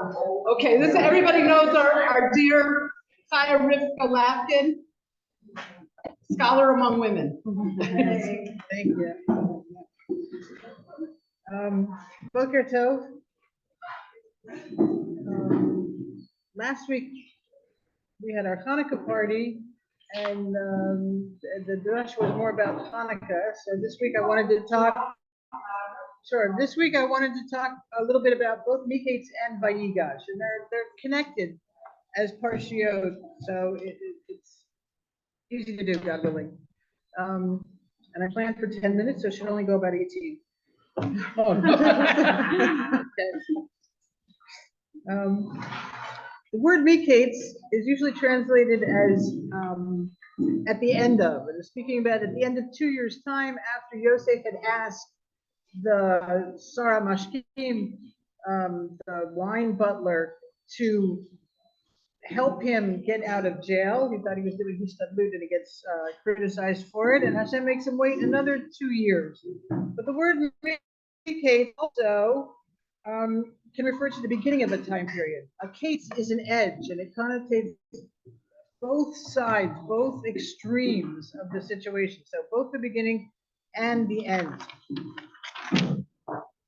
Okay, this everybody knows our dear Chaya Rivka Lapkin, scholar among women. Thank you. Boker Tov. Last week we had our Hanukkah party, and the Medrash was more about Hanukkah. So this week I wanted to talk. This week I wanted to talk a little bit about both Miketz and Vayigash, and they're connected as parshiot, so it's easy to do, God willing. And I planned for 10 minutes, so it should only go about 18. The word Miketz is usually translated as at the end of. And speaking about at the end of 2 years' time after Yosef had asked the Sarah Mashkim, the wine butler, to help him get out of jail. He thought he was doing hishtadlut and he gets criticized for it. And Hashem makes him wait another 2 years. But the word Miketz also can refer to the beginning of a time period. A case is an edge, and it connotates both sides, both extremes of the situation. So both the beginning and the end.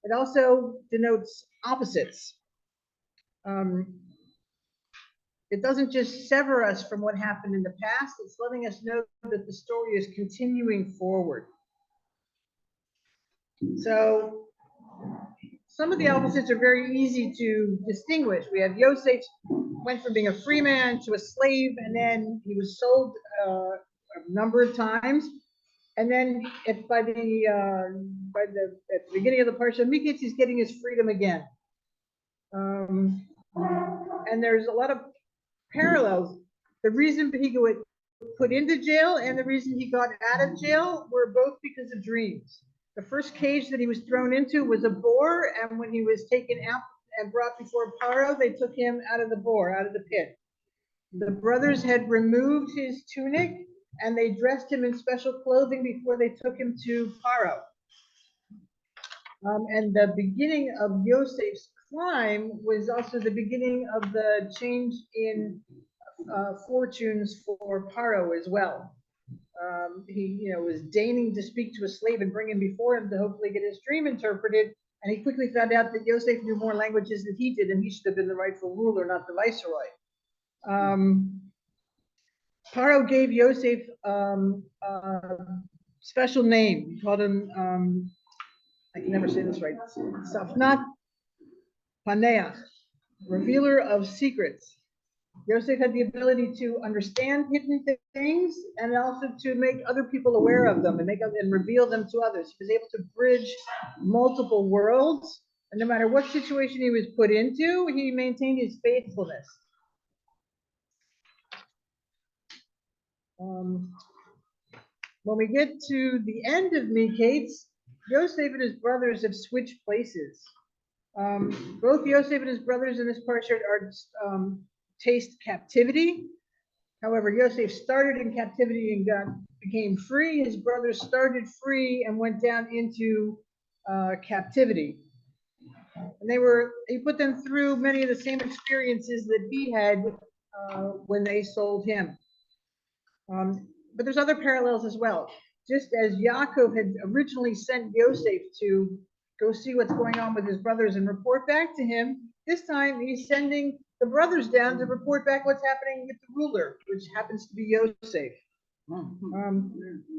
It also denotes opposites. It doesn't just sever us from what happened in the past, it's letting us know that the story is continuing forward. So some of the opposites are very easy to distinguish. We have Yosef went from being a free man to a slave, and then he was sold a number of times. And then at the beginning of the parsha of Miketz, he's getting his freedom again. And there's a lot of parallels. The reason he got put into jail and the reason he got out of jail were both because of dreams. The first cage that he was thrown into was a boar, and when he was taken out and brought before Paro, they took him out of the boar, out of the pit. The brothers had removed his tunic, and they dressed him in special clothing before they took him to Paro. And the beginning of Yosef's climb was also the beginning of the change in fortunes for Paro as well. He was deigning to speak to a slave and bring him before him to hopefully get his dream interpreted. And he quickly found out that Yosef knew more languages than he did, and he should have been the rightful ruler, not the viceroy. Paro gave Yosef a special name. He called him, I can never say this right, Safnat Paneach, revealer of secrets. Yosef had the ability to understand hidden things and also to make other people aware of them and reveal them to others. He was able to bridge multiple worlds, and no matter what situation he was put into, he maintained his faithfulness. When we get to the end of Miketz, Yosef and his brothers have switched places. Both Yosef and his brothers in this parsha taste captivity. However, Yosef started in captivity and became free. His brothers started free and went down into captivity. And he put them through many of the same experiences that he had when they sold him. But there's other parallels as well. Just as Yaakov had originally sent Yosef to go see what's going on with his brothers and report back to him, this time he's sending the brothers down to report back what's happening with the ruler, which happens to be Yosef.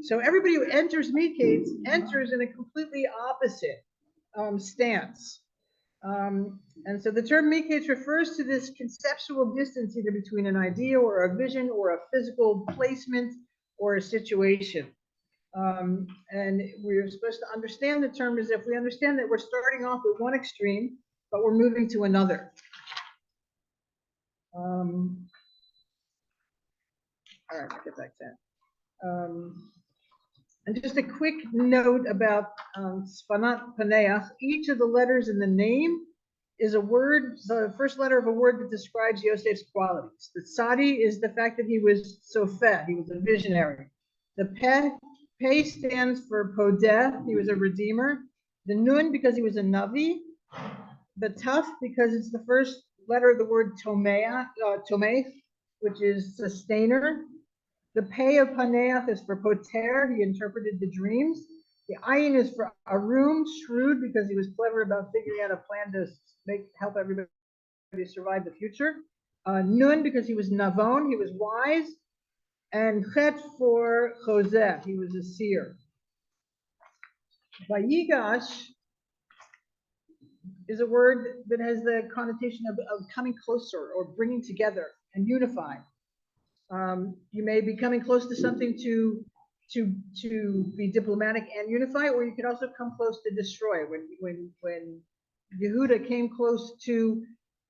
So everybody who enters Miketz enters in a completely opposite stance. And so the term Miketz refers to this conceptual distance either between an idea or a vision or a physical placement or a situation. And we're supposed to understand the term as if we understand that we're starting off at one extreme, but we're moving to another. All right, I'll get back to that. And just a quick note about Sfanat Paneach. Each of the letters in the name is a word, the first letter of a word that describes Yosef's qualities. The Tzadi is the fact that he was sofeh, he was a visionary. The Pei stands for Podeh, he was a redeemer. The Nun because he was a Navi. The Taf because it's the first letter of the word tomeh, which is sustainer. The pei of paneach is for poter, he interpreted the dreams. The ayin is for arum, shrewd, because he was clever about figuring out a plan to help everybody survive the future. Nun, because he was navon, he was wise. And chet for choseh, he was a seer. Vayigash is a word that has the connotation of coming closer or bringing together and unifying. You may be coming close to something to be diplomatic and unify, or you could also come close to destroy. When Yehuda came close to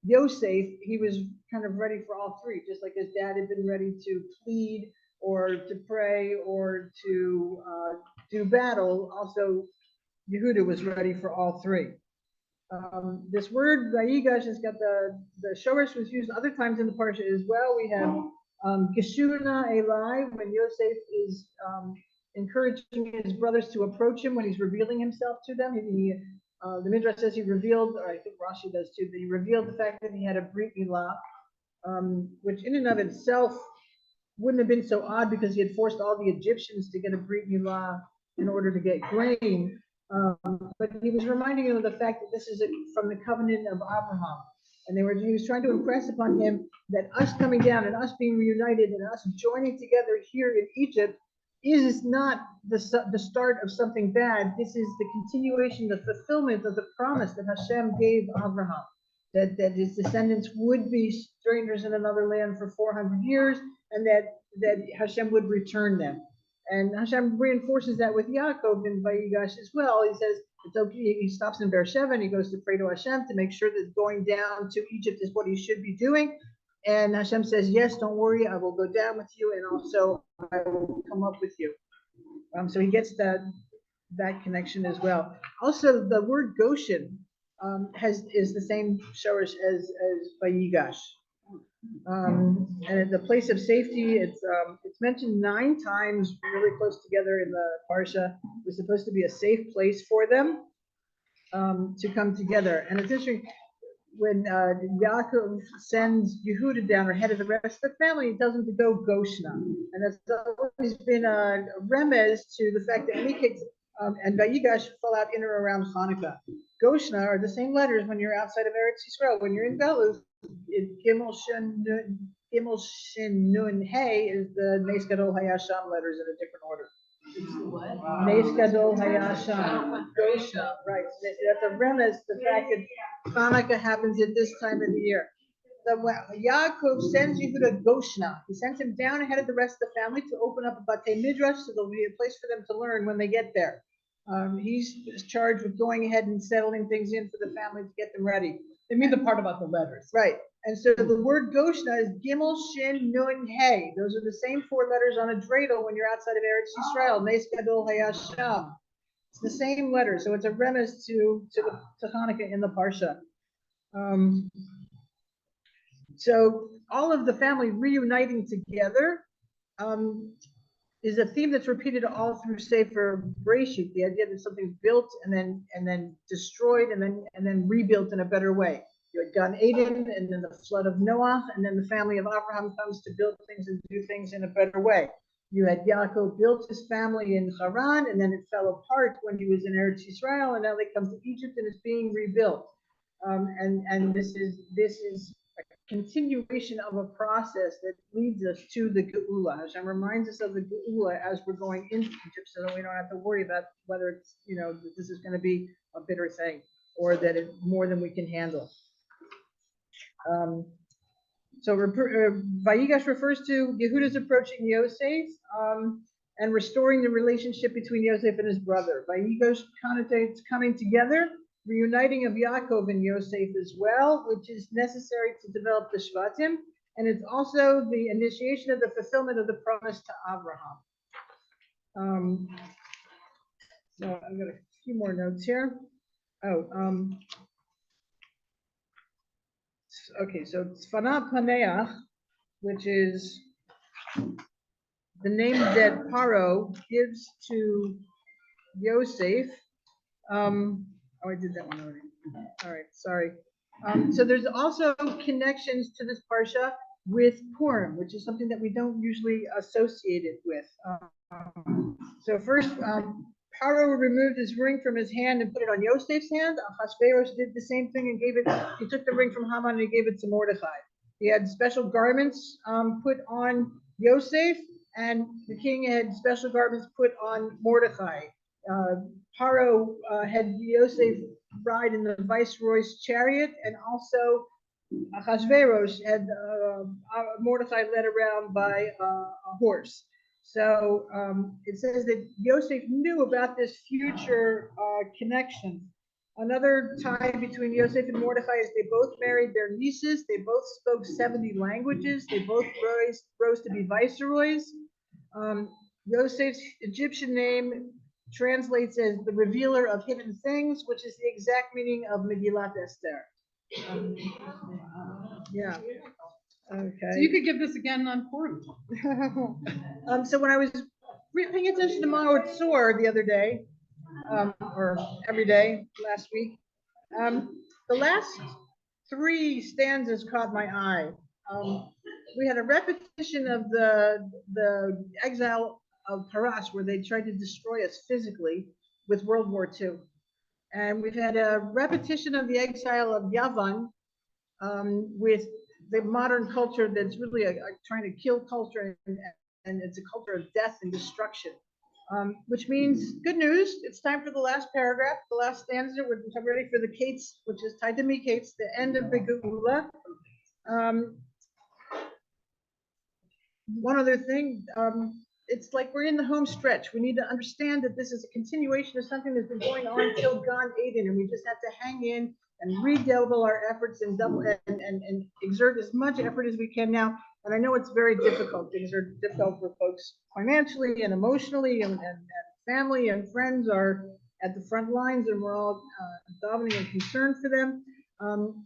Yosef, he was kind of ready for all three, just like his dad had been ready to plead or to pray or to do battle. Also, Yehuda was ready for all three. This word Vayigash has got the shoresh was used other times in the parsha as well. We have Geshuna Eli, when Yosef is encouraging his brothers to approach him when he's revealing himself to them. The Midrash says he revealed, or I think Rashi does too, that he revealed the fact that he had a Brit Milah, which in and of itself wouldn't have been so odd because he had forced all the Egyptians to get a Brit Milah in order to get grain. But he was reminding them of the fact that this is from the covenant of Abraham. And he was trying to impress upon him that us coming down and us being reunited and us joining together here in Egypt is not the start of something bad. This is the continuation, the fulfillment of the promise that Hashem gave Abraham, that his descendants would be strangers in another land for 400 years, and that Hashem would return them. And Hashem reinforces that with Yaakov in Vayigash as well. He says it's okay. He stops in Beersheba and he goes to pray to Hashem to make sure that going down to Egypt is what he should be doing. And Hashem says, yes, don't worry, I will go down with you, and also I will come up with you. So he gets that connection as well. Also, the word Goshen is the same shorish as Vayigash. And the place of safety, it's mentioned 9 times really close together in the parsha. It was supposed to be a safe place for them to come together. And it's interesting, when Yaakov sends Yehuda down ahead of the rest of the family, he tells him to go Goshna. And that's always been a remez to the fact that any kids and Vayigash fall out in or around Hanukkah. Goshna are the same letters when you're outside of Eretz Yisrael. When you're in Belus, Gimel Shin Nun Hey is the Nes Gadol Hayasham letters in a different order. Nes Gadol Hayasham, Goshna, right? That's a remez, the fact that Hanukkah happens at this time of the year. Yaakov sends Yehuda Goshna. He sends him down ahead of the rest of the family to open up a Batei Midrash, so there'll be a place for them to learn when they get there. He's charged with going ahead and settling things in for the family to get them ready. They mean the part about the letters. Right. And so the word Goshna is Gimel Shin Nun Hey. Those are the same 4 letters on a dreidel when you're outside of Eretz Yisrael. Nes Gadol Hayasham. It's the same letter. So it's a remez to Hanukkah in the Parsha. So all of the family reuniting together is a theme that's repeated all through Sefer Bereshit. The idea that something's built and then destroyed and then rebuilt in a better way. You had Gan Eden and then the flood of Noah, and then the family of Abraham comes to build things and do things in a better way. You had Yaakov built his family in Haran, and then it fell apart when he was in Eretz Yisrael, and now they come to Egypt and it's being rebuilt. And this is a continuation of a process that leads us to the Geula. Hashem reminds us of the Geula as we're going into Egypt, so that we don't have to worry about whether it's, that this is going to be a bitter thing or that it's more than we can handle. So Vayigash refers to Yehuda's approaching Yosef and restoring the relationship between Yosef and his brother. Vayigash connotates coming together, reuniting of Yaakov and Yosef as well, which is necessary to develop the Shvatim, and it's also the initiation of the fulfillment of the promise to Abraham. So I've got a few more notes here. Okay, so Tzfat Paneach, which is the name that Paro gives to Yosef. I did that one already. All right, sorry. So there's also connections to this parsha with Purim, which is something that we don't usually associate it with. So first, Paro removed his ring from his hand and put it on Yosef's hand. Achashverosh did the same thing and he took the ring from Haman and he gave it to Mordechai. He had special garments put on Yosef, and the king had special garments put on Mordechai. Paro had Yosef ride in the viceroy's chariot, and also Achashverosh had Mordechai led around by a horse. So it says that Yosef knew about this future connection. Another tie between Yosef and Mordechai is they both married their nieces. They both spoke 70 languages. They both rose to be viceroys. Yosef's Egyptian name translates as the revealer of hidden things, which is the exact meaning of Megillat Esther. Yeah. Okay. So you could give this again on Purim. So when I was paying attention to Ma'or Tzor the other day, or every day last week, the last three stanzas caught my eye. We had a repetition of the exile of Paras, where they tried to destroy us physically with World War II. And we've had a repetition of the exile of Yavan with the modern culture that's really trying to kill culture, and it's a culture of death and destruction. Which means good news. It's time for the last paragraph, the last stanza. We're ready for the Kates, which is tied to me, Kates, the end of the Geula. One other thing, it's like we're in the home stretch. We need to understand that this is a continuation of something that's been going on until Gan Eden, and we just have to hang in and redouble our efforts and exert as much effort as we can now. And I know it's very difficult. Things are difficult for folks financially and emotionally, and family and friends are at the front lines, and we're all davening and concerned for them.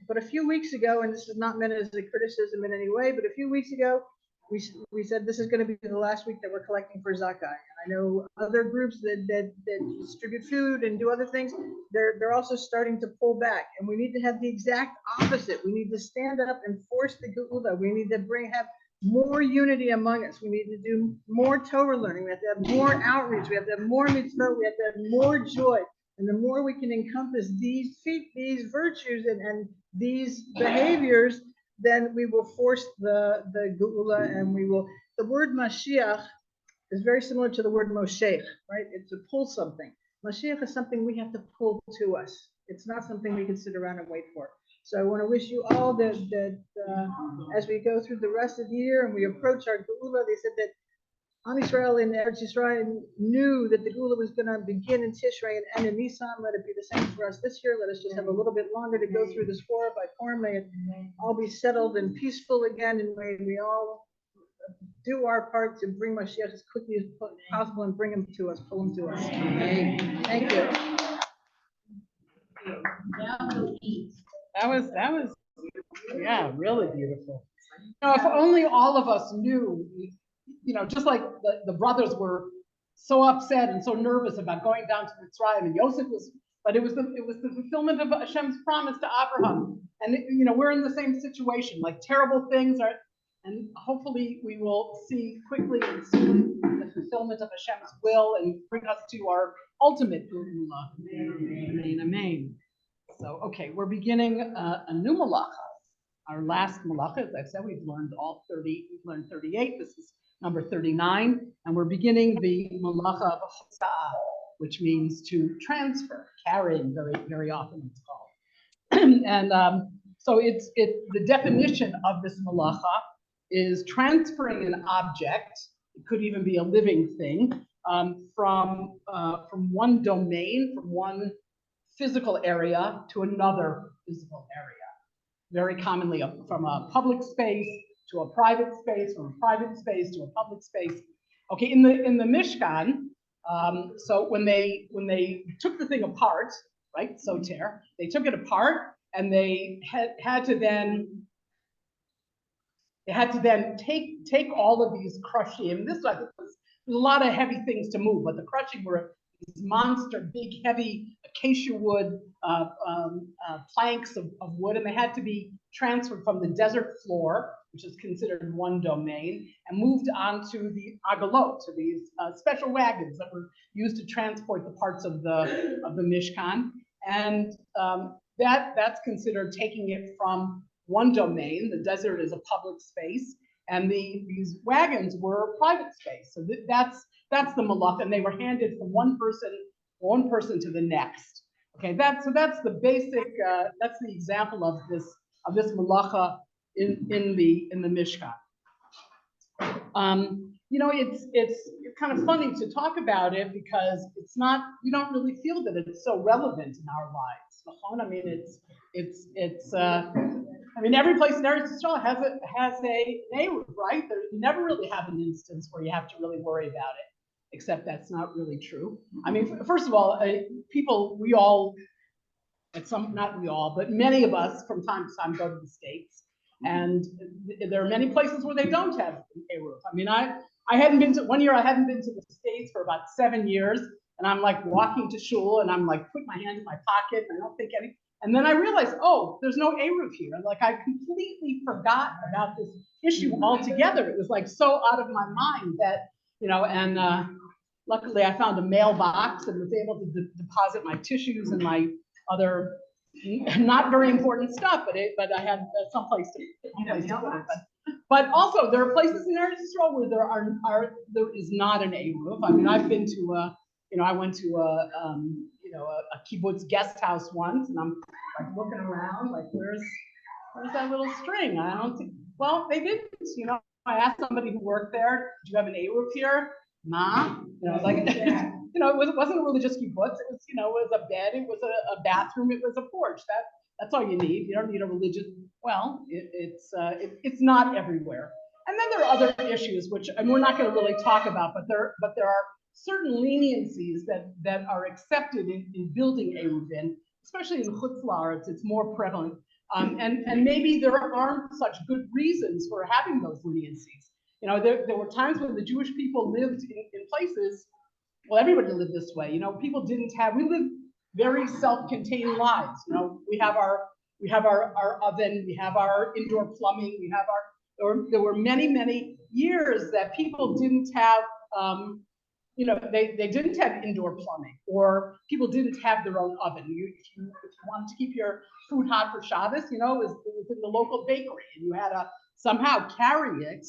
But a few weeks ago, and this is not meant as a criticism in any way, but a few weeks ago, we said this is going to be the last week that we're collecting for Zakai. And I know other groups that distribute food and do other things, they're also starting to pull back. And we need to have the exact opposite. We need to stand up and force the Geula. We need to have more unity among us. We need to do more Torah learning. We have to have more outreach. We have to have more mitzvot. We have to have more joy. And the more we can encompass these virtues and these behaviors, then we will force the Geula, and we will. The word Mashiach is very similar to the word Moshe, right? It's to pull something. Mashiach is something we have to pull to us. It's not something we can sit around and wait for. So I want to wish you all that as we go through the rest of the year and we approach our Geula, they said that Am Yisrael in Eretz Yisrael knew that the Geula was going to begin in Tishrei and end in Nisan. Let it be the same for us this year. Let us just have a little bit longer to go through this war by Purim. May it all be settled and peaceful again, and may we all do our part to bring Mashiach as quickly as possible and bring him to us, pull him to us. Thank you. That was, yeah, really beautiful. If only all of us knew, just like the brothers were so upset and so nervous about going down to Mitzrayim, and Yosef was, but it was the fulfillment of Hashem's promise to Abraham. And we're in the same situation. Like terrible things are, and hopefully we will see quickly and soon the fulfillment of Hashem's will and bring us to our ultimate Geula. Amen, amen. So, okay, we're beginning a new malacha. Our last malacha, as I said, we've learned 38. This is number 39, and we're beginning the malacha of Hotza'ah, which means to transfer, carrying, very, very often it's called. And so it's the definition of this malacha is transferring an object, it could even be a living thing, from one domain, from one physical area to another physical area. Very commonly from a public space to a private space, from a private space to a public space. Okay, in the Mishkan, so when they took the thing apart, right, soter, they took it apart, and they had to then take all of these crushing. This, I think, was a lot of heavy things to move, but the crushing were monster, big, heavy acacia wood planks of wood, and they had to be transferred from the desert floor, which is considered one domain, and moved onto the agalot, to these special wagons that were used to transport the parts of the Mishkan. And that's considered taking it from one domain. The desert is a public space, and these wagons were private space. So that's the malach, and they were handed from one person to the next. Okay, that's the basic. That's the example of this malacha in the Mishkan. It's kind of funny to talk about it because it's not. We don't really feel that it's so relevant in our lives. I mean, every place in Eretz Yisrael has a neighbor, right? You never really have an instance where you have to really worry about it, except that's not really true. I mean, first of all, we all, not we all, but many of us from time to time go to the States, and there are many places where they don't have a roof. I mean, one year I hadn't been to the States for about 7 years, and I'm like walking to shul, and I'm like putting my hand in my pocket, and I don't think any. And then I realized, oh, there's no A-roof here. Like I completely forgot about this issue altogether. It was like so out of my mind that, and luckily I found a mailbox and was able to deposit my tissues and my other not very important stuff, but I had someplace to put it. But also there are places in Eretz Yisrael where there is not an A-roof. I mean, I've been to I went to a kibbutz guest house once, and I'm like looking around, like where's that little string? I don't think. Well, they didn't. I asked somebody who worked there, "Do you have an A-roof here?" Nah. It wasn't a religious kibbutz. It was a bed, it was a bathroom, it was a porch. That's all you need. You don't need a religious. Well, it's not everywhere. And then there are other issues and we're not going to really talk about, but there are certain leniencies that are accepted in building a ruvin, especially in Chutz La'aretz, it's more prevalent. And maybe there aren't such good reasons for having those leniencies. There were times when the Jewish people lived in places, well, everybody lived this way. We lived very self-contained lives. We have our oven, we have our indoor plumbing, there were many, many years that people didn't have, they didn't have indoor plumbing, or people didn't have their own oven. If you wanted to keep your food hot for Shabbos, it was in the local bakery, and you had to somehow carry it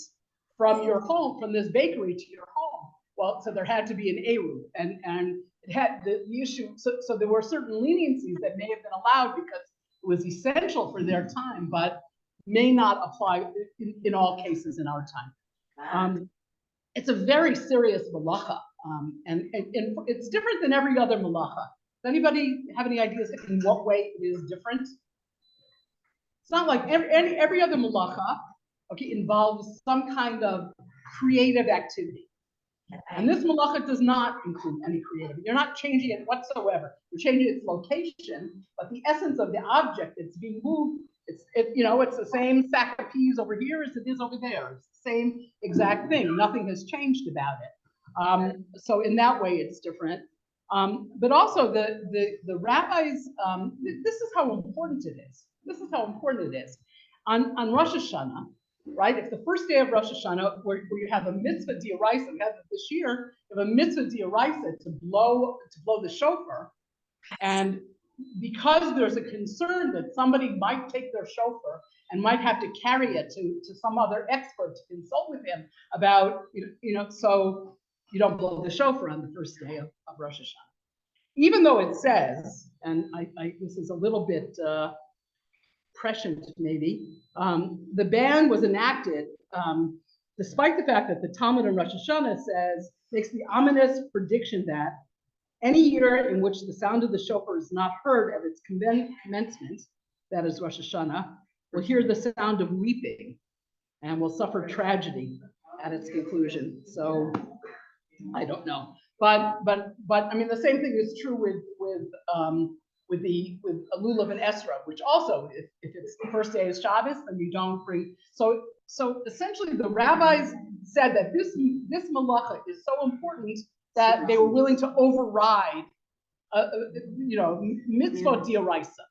from your home, from this bakery to your home. Well, so there had to be an A-roof, and it had the issue. So there were certain leniencies that may have been allowed because it was essential for their time, but may not apply in all cases in our time. It's a very serious malacha, and it's different than every other malacha. Does anybody have any ideas in what way it is different? It's not like every other malacha, involves some kind of creative activity. And this malacha does not include any creative. You're not changing it whatsoever. You're changing its location, but the essence of the object that's being moved, it's the same sack of peas over here as it is over there. It's the same exact thing. Nothing has changed about it. So in that way, it's different. But also the rabbis, this is how important it is. This is how important it is. On Rosh Hashanah, right? If the first day of Rosh Hashanah, where you have a mitzvah d'oraisa, we have it this year, you have a mitzvah d'oraisa to blow the shofar, and because there's a concern that somebody might take their shofar and might have to carry it to some other expert to consult with him about, so you don't blow the shofar on the first day of Rosh Hashanah. Even though it says, and this is a little bit prescient maybe, the ban was enacted despite the fact that the Talmud in Rosh Hashanah makes the ominous prediction that any year in which the sound of the shofar is not heard at its commencement, that is Rosh Hashanah, will hear the sound of weeping and will suffer tragedy at its conclusion. So I don't know, but I mean the same thing is true with Lulav and Esra, which also, if it's the first day of Shabbos, then you don't bring. So essentially, the rabbis said that this malacha is so important that they were willing to override, mitzvot d'oraisa.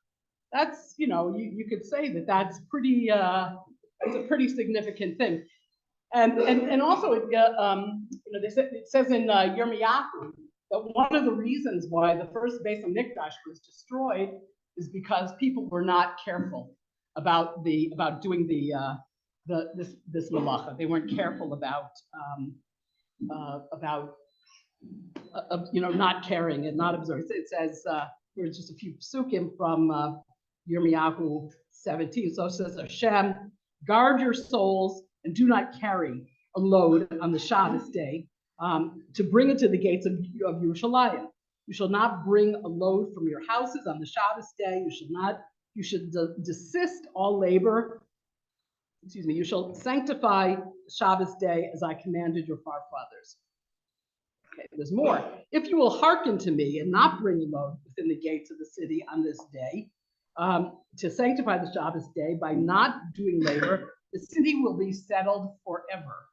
That's, you could say that that's pretty, it's a pretty significant thing. And also, it says in Yirmiyahu that one of the reasons why the first Beis Hamikdash was destroyed is because people were not careful about doing this malacha. They weren't careful about not carrying and not observing. It says there's just a few psukim from Yirmiyahu 17. So it says, Hashem, guard your souls and do not carry a load on the Shabbos day to bring it to the gates of Yerushalayim. You shall not bring a load from your houses on the Shabbos day. You should desist all labor. You shall sanctify Shabbos day as I commanded your forefathers. Okay, there's more. If you will hearken to me and not bring a load within the gates of the city on this day, to sanctify the Shabbos day by not doing labor, the city will be settled forever.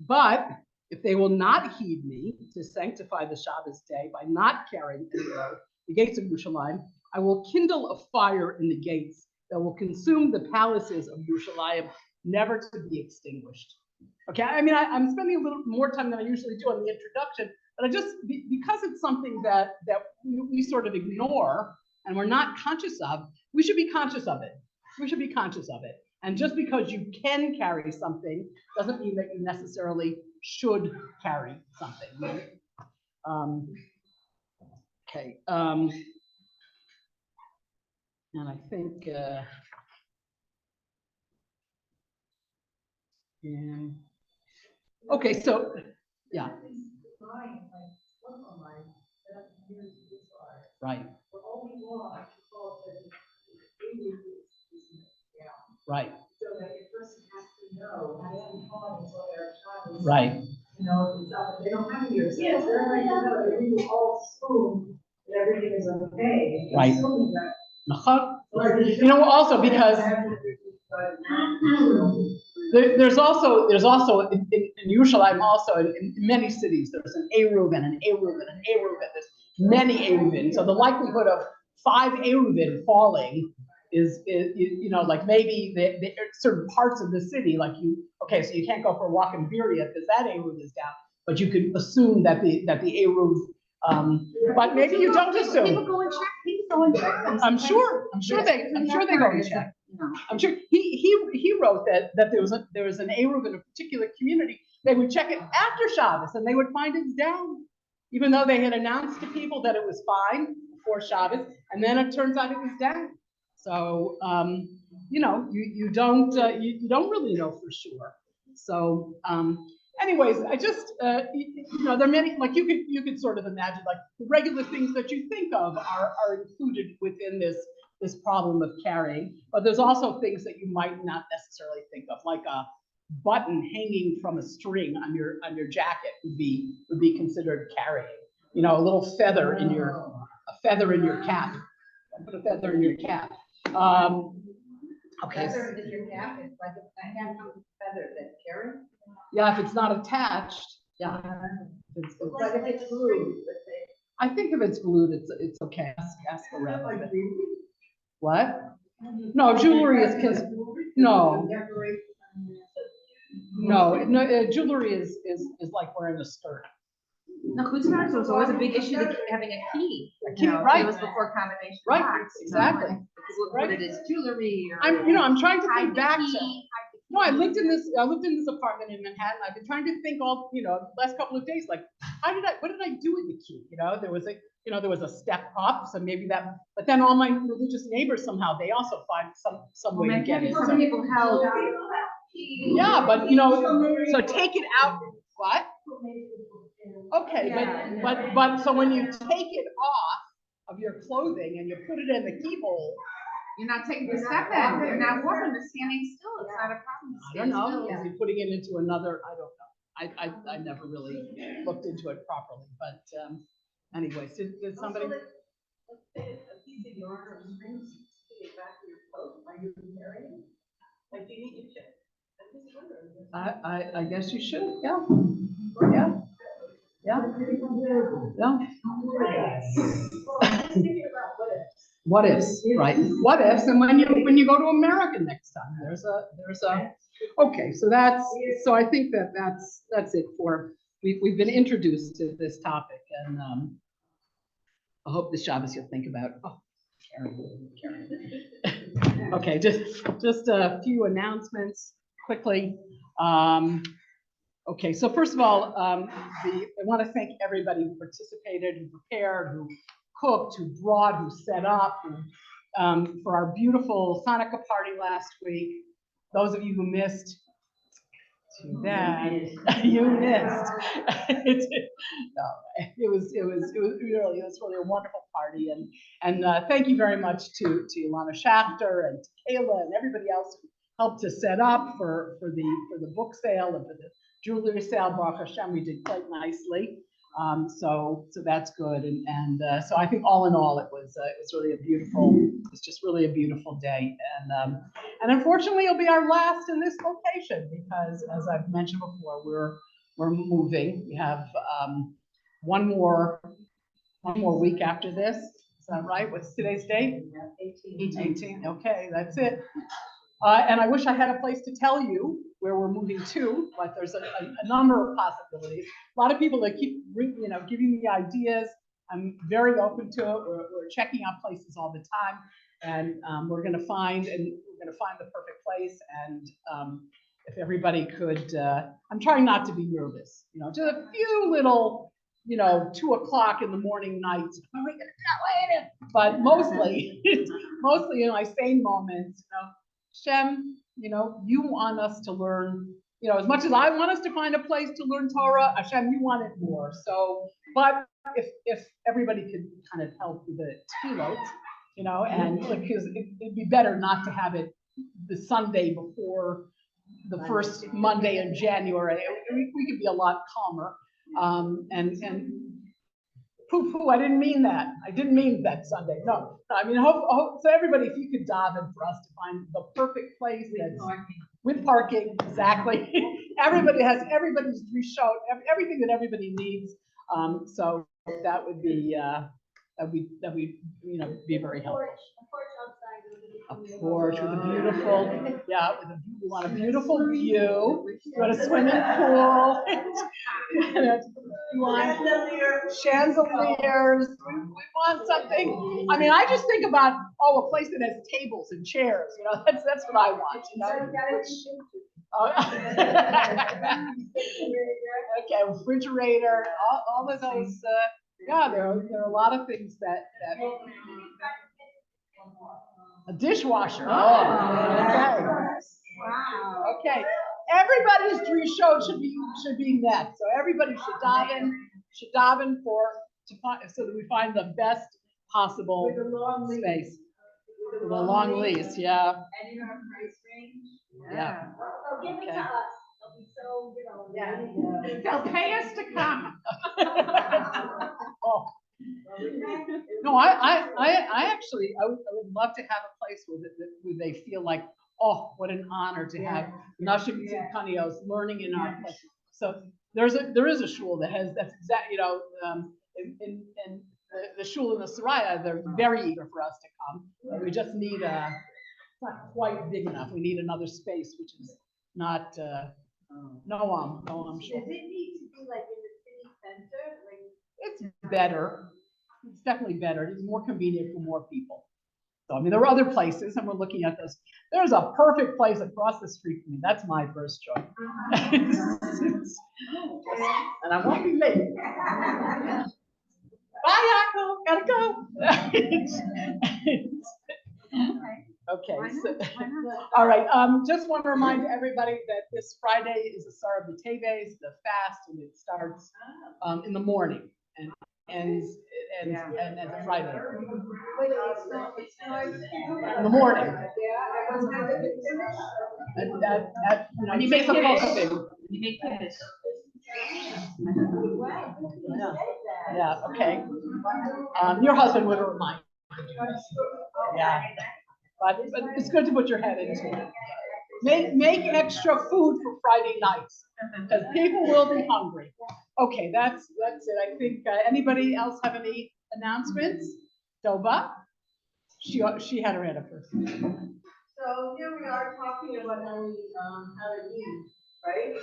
But if they will not heed me to sanctify the Shabbos day by not carrying any load, the gates of Yerushalayim, I will kindle a fire in the gates that will consume the palaces of Yerushalayim, never to be extinguished. Okay, I'm spending a little more time than I usually do on the introduction, but because it's something that we sort of ignore and we're not conscious of, we should be conscious of it. We should be conscious of it. And just because you can carry something doesn't mean that you necessarily should carry something. Okay. And I think, okay, so, yeah. Right. Right. So that your person has to know, I haven't taught until they're a child. Right. They don't have years. Yes, they're like, everything all assume that everything is okay. Right. Also because there's also in Yerushalayim also in many cities there's an Eruv and an Eruv and an Eruv and there's many Eruvin. So the likelihood of 5 Eruvin falling is like maybe the certain parts of the city, like so you can't go for a walk in Beria because that Eruv is down, but you could assume that the Eruv, but maybe you don't assume. People go and check. People go and check. I'm sure they go and check. I'm sure he wrote that there was an Eruv in a particular community. They would check it after Shabbos and they would find it's down, even though they had announced to people that it was fine before Shabbos, and then it turns out it was down. So you don't really know for sure. So anyways, I just there are many, like you could sort of imagine like the regular things that you think of are included within this problem of carrying, but there's also things that you might not necessarily think of, like a button hanging from a string on your jacket would be considered carrying. A little feather in your cap. Put a feather in your cap. Okay. Feather in your cap is like a feather that's carrying. Yeah, if it's not attached. Yeah. But if it's glued, let's say. I think if it's glued, it's okay. Ask a rabbi. What? No, jewelry is no. No, jewelry is like wearing a skirt. No, Kutzner was always a big issue having a key. A key, right? It was before combination. Right, locks, exactly. People put it as jewelry. Or I'm trying to think back to. No, I lived in this apartment in Manhattan. I've been trying to think all, last couple of days, like, what did I do with the key? There was a step up, so maybe that, but then all my religious neighbors somehow, they also find some way to get it. Some people held. Yeah, but so take it out. What? Okay, but so when you take it off of your clothing and you put it in the keyhole, You're not taking the step in. You're not walking. They're standing still. It's not a problem. I don't know. Is he putting it into another? I don't know. I never really looked into it properly. But anyways, did somebody? Let's say a piece of yarn or string to get back to your coat while you're carrying. Like, do you need to check? I'm just wondering. I guess you should. Yeah. Yeah. No? What ifs, right? What ifs, and when you go to America next time, there's a okay. So I think that's it for we've been introduced to this topic, and I hope this Shabbos you'll think about. Oh, Karen. Okay, just a few announcements quickly. Okay, so first of all, I want to thank everybody who participated, who prepared, who cooked, who brought, who set up, for our beautiful Hanukkah party last week. Those of you who missed, too bad, you missed. It was really a wonderful party, and thank you very much to Ilana Schachter and to Kayla and everybody else who helped to set up for the book sale and for the jewelry sale. Baruch Hashem, we did quite nicely. So that's good, and so I think all in all, it was just really a beautiful day, and unfortunately, it'll be our last in this location because, as I've mentioned before, we're moving. We have one more week after this. Is that right? What's today's date? 18. Okay, that's it. And I wish I had a place to tell you where we're moving to, but there's a number of possibilities. A lot of people that keep giving me ideas. I'm very open to it. We're checking out places all the time, and we're going to find the perfect place. And if everybody could, I'm trying not to be nervous. Just a few little, 2 o'clock in the morning nights. Are we going to do it? But mostly in my sane moments, Shem, you want us to learn, as much as I want us to find a place to learn Torah, Hashem, you want it more. So, but if everybody could kind of help with the tefillot, and because it'd be better not to have it the Sunday before the first Monday in January. We could be a lot calmer. And poo, I didn't mean that. I didn't mean that Sunday. No, I mean, hope so everybody, if you could daven for us to find the perfect place with parking, exactly. Everybody's reshowed everything that everybody needs. So that would be be very helpful. A porch with a beautiful, we want a beautiful view. We want a swimming pool. We want chandeliers. We want something. I mean, I just think about a place that has tables and chairs. That's what I want. Okay, refrigerator. All of those. There are a lot of things that. A dishwasher. Oh, okay. Wow. Okay. Everybody's threshold should be met. So everybody should daven so that we find the best possible space. With a long lease, yeah. And you have a price range? Yeah. Oh, give it to us. They'll be so, They'll pay us to come. Oh. No, I actually would love to have a place where they feel like, oh, what an honor to have Nashim Tzidkanios learning in our place. So there is a shul that's exact, in the shul in the Saraya, they're very eager for us to come. We just need it's not quite big enough. We need another space, which is not no, I'm sure. Does it need to be like in the city center? It's better. It's definitely better. It's more convenient for more people. So, I mean, there are other places, and we're looking at this. There's a perfect place across the street from me. That's my first choice. And I won't be late. Bye, Yaakov. Gotta go. Okay. So, all right. Just want to remind everybody that this Friday is the start of the Teves, the fast, and it starts in the morning and ends the Friday. In the morning. And you make kiddush. Yeah. Okay. Your husband would remind you. Yeah. But it's good to put your head into it. Make extra food for Friday nights because people will be hungry. Okay, that's it. I think, anybody else have any announcements? Doba? She had her hand up first. So here we are talking about how we, how to eat, right?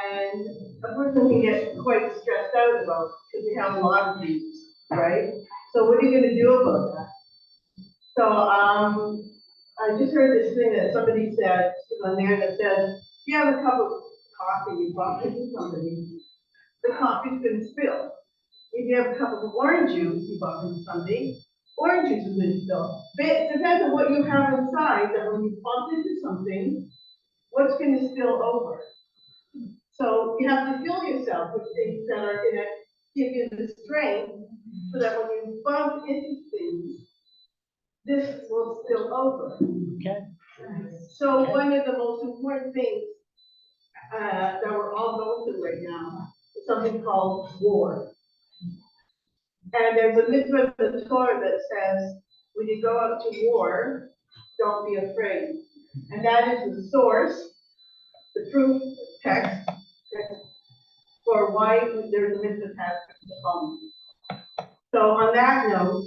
And a person can get quite stressed out about, because we have a lot of things, right? So what are you gonna do about that? So, I just heard this thing that somebody said on there that says, if you have a cup of coffee, you bump into somebody, the coffee's gonna spill. If you have a cup of orange juice, you bump into somebody, orange juice is gonna spill. But it depends on what you have inside, that when you bump into something, what's gonna spill over? So you have to fill yourself with things that are gonna give you the strength, so that when you bump into things, this will spill over. Okay, So one of the most important things that we're all going through right now is something called war. And there's a mitzvah in the Torah that says, when you go out to war, don't be afraid. And that is the source, the proof, text, for why there's a mitzvah passage to come. So on that note,